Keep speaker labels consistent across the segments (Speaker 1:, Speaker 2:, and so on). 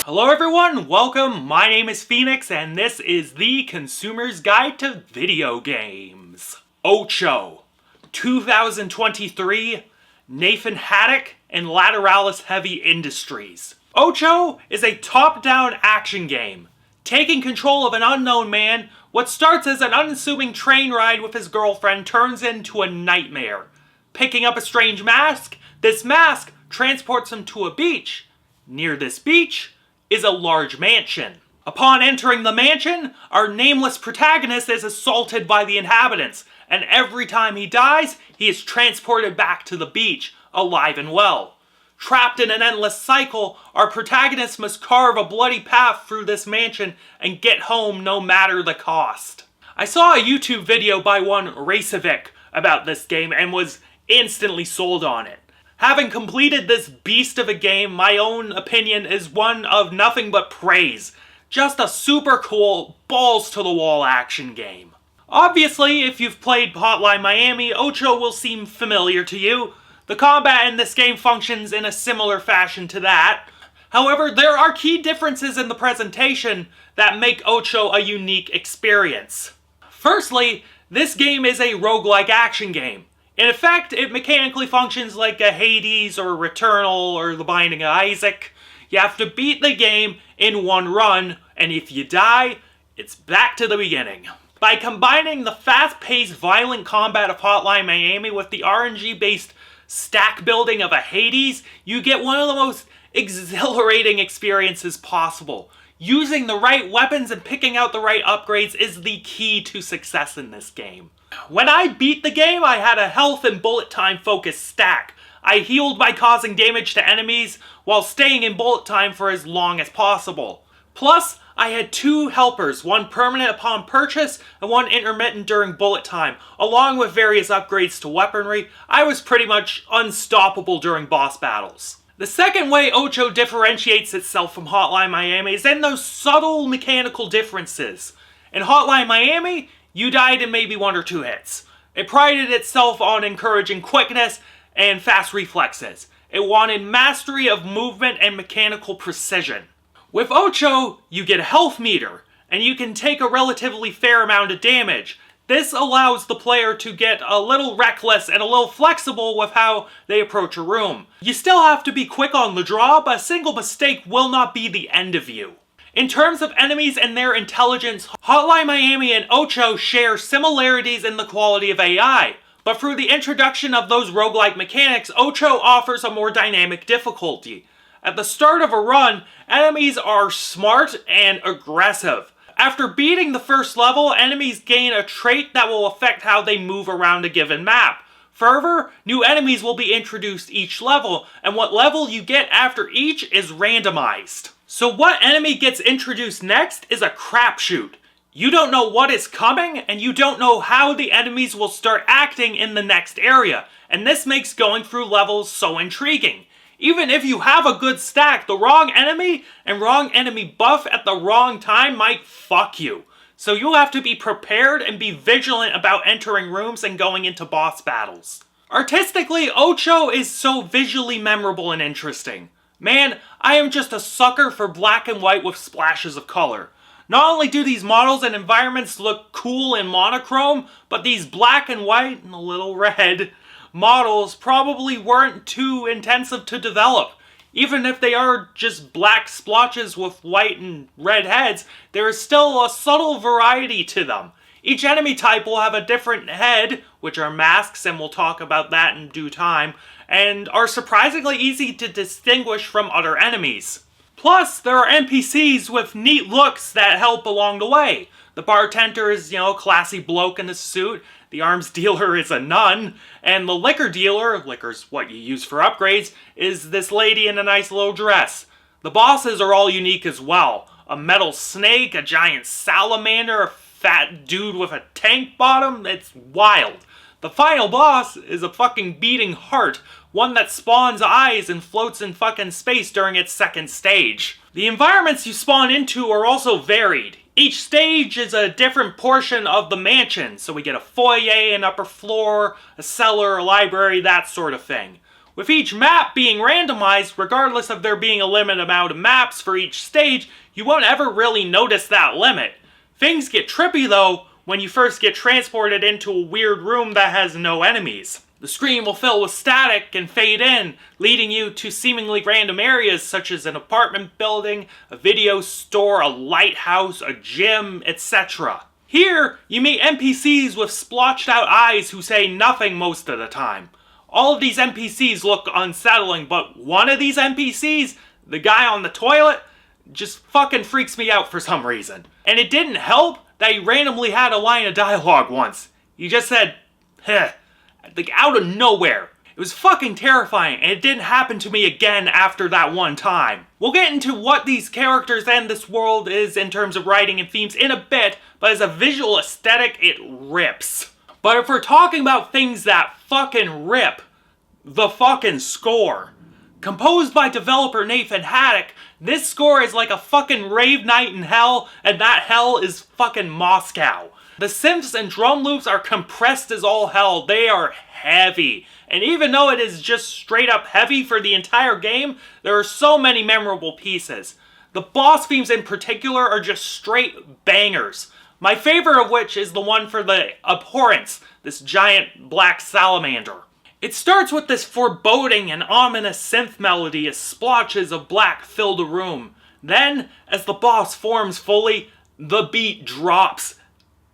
Speaker 1: Hello everyone, welcome, my name is Phoenix and this is the Consumer's Guide to Video Games. OTXO, 2023, Nathan Haddock and Lateralis Heavy Industries. OTXO is a top-down action game. Taking control of an unknown man, what starts as an unassuming train ride with his girlfriend turns into a nightmare. Picking up a strange mask, this mask transports him to a beach. Near this beach is a large mansion. Upon entering the mansion, our nameless protagonist is assaulted by the inhabitants, and every time he dies, he is transported back to the beach, alive and well. Trapped in an endless cycle, our protagonist must carve a bloody path through this mansion and get home no matter the cost. I saw a YouTube video by one Racevic about this game and was instantly sold on it. Having completed this beast of a game, my own opinion is one of nothing but praise. Just a super cool, balls-to-the-wall action game. Obviously, if you've played Hotline Miami, OTXO will seem familiar to you. The combat in this game functions in a similar fashion to that. However, there are key differences in the presentation that make OTXO a unique experience. Firstly, this game is a roguelike action game. In effect, it mechanically functions like a Hades or Returnal or The Binding of Isaac. You have to beat the game in one run, and if you die, it's back to the beginning. By combining the fast-paced, violent combat of Hotline Miami with the RNG-based stack building of a Hades, you get one of the most exhilarating experiences possible. Using the right weapons and picking out the right upgrades is the key to success in this game. When I beat the game, I had a health and bullet time focused stack. I healed by causing damage to enemies while staying in bullet time for as long as possible. Plus, I had two helpers, one permanent upon purchase and one intermittent during bullet time. Along with various upgrades to weaponry, I was pretty much unstoppable during boss battles. The second way OTXO differentiates itself from Hotline Miami is in those subtle mechanical differences. In Hotline Miami, you died in maybe one or two hits. It prided itself on encouraging quickness and fast reflexes. It wanted mastery of movement and mechanical precision. With OTXO, you get a health meter, and you can take a relatively fair amount of damage. This allows the player to get a little reckless and a little flexible with how they approach a room. You still have to be quick on the draw, but a single mistake will not be the end of you. In terms of enemies and their intelligence, Hotline Miami and OTXO share similarities in the quality of AI, but through the introduction of those roguelike mechanics, OTXO offers a more dynamic difficulty. At the start of a run, enemies are smart and aggressive. After beating the first level, enemies gain a trait that will affect how they move around a given map. Further, new enemies will be introduced each level, and what level you get after each is randomized. So what enemy gets introduced next is a crapshoot. You don't know what is coming, and you don't know how the enemies will start acting in the next area, and this makes going through levels so intriguing. Even if you have a good stack, the wrong enemy and wrong enemy buff at the wrong time might fuck you. So you'll have to be prepared and be vigilant about entering rooms and going into boss battles. Artistically, OTXO is so visually memorable and interesting. Man, I am just a sucker for black and white with splashes of color. Not only do these models and environments look cool in monochrome, but these black and white and a little red models probably weren't too intensive to develop. Even if they are just black splotches with white and red heads, there is still a subtle variety to them. Each enemy type will have a different head, which are masks, and we'll talk about that in due time, and are surprisingly easy to distinguish from other enemies. Plus, there are NPCs with neat looks that help along the way. The bartender is, a classy bloke in a suit, the arms dealer is a nun, and the liquor dealer, liquor's what you use for upgrades, is this lady in a nice little dress. The bosses are all unique as well. A metal snake, a giant salamander, a fat dude with a tank bottom, it's wild. The final boss is a fucking beating heart, one that spawns eyes and floats in fucking space during its second stage. The environments you spawn into are also varied. Each stage is a different portion of the mansion, so we get a foyer, an upper floor, a cellar, a library, that sort of thing. With each map being randomized, regardless of there being a limited amount of maps for each stage, you won't ever really notice that limit. Things get trippy though when you first get transported into a weird room that has no enemies. The screen will fill with static and fade in, leading you to seemingly random areas such as an apartment building, a video store, a lighthouse, a gym, etc. Here, you meet NPCs with splotched out eyes who say nothing most of the time. All of these NPCs look unsettling, but one of these NPCs, the guy on the toilet, just fucking freaks me out for some reason. And it didn't help that he randomly had a line of dialogue once. He just said, heh, like out of nowhere. It was fucking terrifying, and it didn't happen to me again after that one time. We'll get into what these characters and this world is in terms of writing and themes in a bit, but as a visual aesthetic, it rips. But if we're talking about things that fucking rip, the fucking score. Composed by developer Nathan Haddock, this score is like a fucking rave night in hell, and that hell is fucking Moscow. The synths and drum loops are compressed as all hell. They are heavy. And even though it is just straight up heavy for the entire game, there are so many memorable pieces. The boss themes in particular are just straight bangers. My favorite of which is the one for the Abhorrence, this giant black salamander. It starts with this foreboding and ominous synth melody as splotches of black fill the room. Then, as the boss forms fully, the beat drops,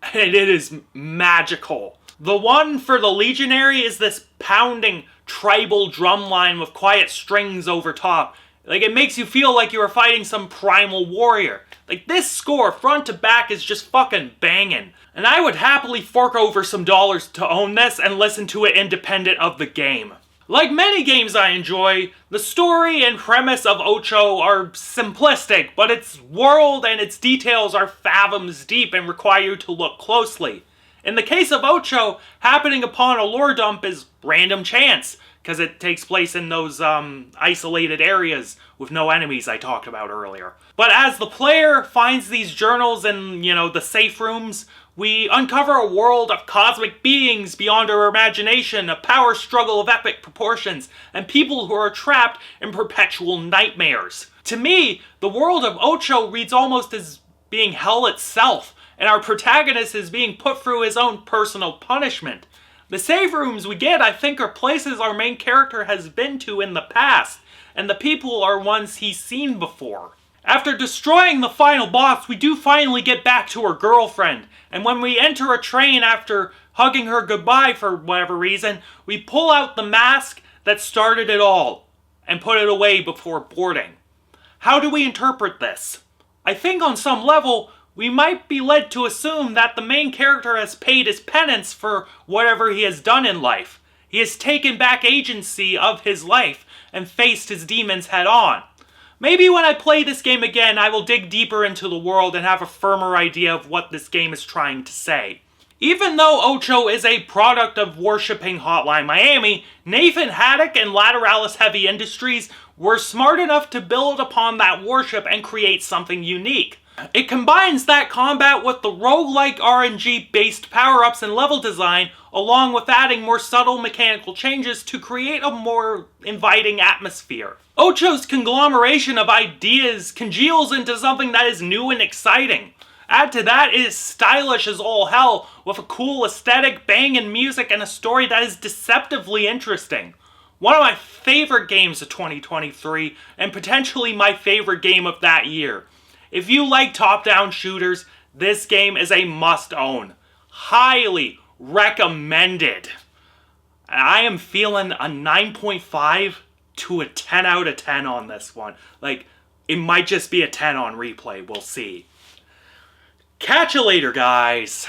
Speaker 1: and it is magical. The one for the Legionary is this pounding tribal drum line with quiet strings over top. Like, it makes you feel like you are fighting some primal warrior. Like, this score, front to back, is just fucking banging. And I would happily fork over some dollars to own this and listen to it independent of the game. Like many games I enjoy, the story and premise of OTXO are simplistic, but its world and its details are fathoms deep and require you to look closely. In the case of OTXO, happening upon a lore dump is random chance, because it takes place in those isolated areas with no enemies I talked about earlier. But as the player finds these journals in, the safe rooms, we uncover a world of cosmic beings beyond our imagination, a power struggle of epic proportions, and people who are trapped in perpetual nightmares. To me, the world of OTXO reads almost as being hell itself, and our protagonist is being put through his own personal punishment. The save rooms we get, I think, are places our main character has been to in the past, and the people are ones he's seen before. After destroying the final boss, we do finally get back to her girlfriend, and when we enter a train after hugging her goodbye for whatever reason, we pull out the mask that started it all, and put it away before boarding. How do we interpret this? I think on some level, we might be led to assume that the main character has paid his penance for whatever he has done in life. He has taken back agency of his life and faced his demons head on. Maybe when I play this game again, I will dig deeper into the world and have a firmer idea of what this game is trying to say. Even though OTXO is a product of worshipping Hotline Miami, Nathan Haddock and Lateralis Heavy Industries were smart enough to build upon that worship and create something unique. It combines that combat with the roguelike RNG-based power-ups and level design, along with adding more subtle mechanical changes to create a more inviting atmosphere. OTXO's conglomeration of ideas congeals into something that is new and exciting. Add to that, it is stylish as all hell, with a cool aesthetic, banging music, and a story that is deceptively interesting. One of my favorite games of 2023, and potentially my favorite game of that year. If you like top-down shooters, this game is a must-own. Highly recommended. And I am feeling a 9.5 to a 10 out of 10 on this one. Like, it might just be a 10 on replay. We'll see. Catch you later, guys.